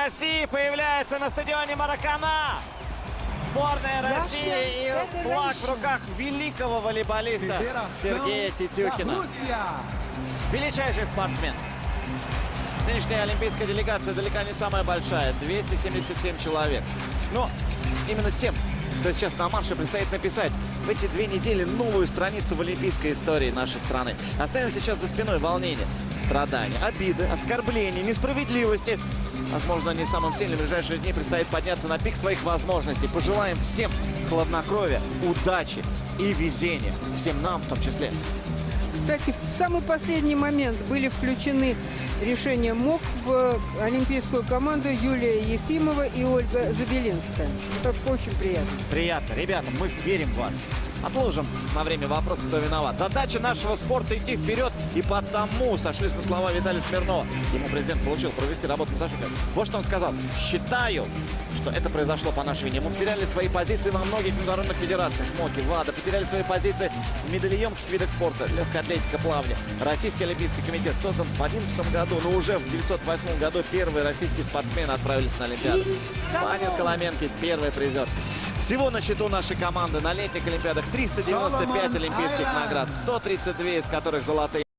России появляется на стадионе Маракана. Сборная России и флаг в руках великого волейболиста Сергея Тетюхина. Величайший спортсмен. Нынешняя олимпийская делегация далеко не самая большая. 277 человек. Но именно тем, кто сейчас на марше, предстоит написать в эти 2 недели новую страницу в олимпийской истории нашей страны. Оставим сейчас за спиной волнения, страдания, обиды, оскорбления, несправедливости. Возможно, не самым сильным в ближайшие дни предстоит подняться на пик своих возможностей. Пожелаем всем хладнокровия, удачи и везения. Всем нам в том числе. Кстати, в самый последний момент были включены решения МОК в олимпийскую команду Юлия Ефимова и Ольга Забелинская. Это очень приятно. Приятно. Ребята, мы верим в вас. Отложим на время вопрос, кто виноват. Задача нашего спорта идти вперед, и потому сошлись на слова Виталия Смирнова. Ему президент поручил провести работу над ошибкой. Вот что он сказал. Считаю, что это произошло по нашей вине. Мы потеряли свои позиции во многих международных федерациях. МОКе, ВАДА. Потеряли свои позиции в медалеемких видах спорта. Легкая атлетика, плавание. Российский олимпийский комитет создан в 2011 году, но уже в 1908 году первые российские спортсмены отправились на Олимпиаду. Павел Коломенкин, первый призер. Всего на счету нашей команды на летних Олимпиадах 395 олимпийских наград, 132 из которых золотые.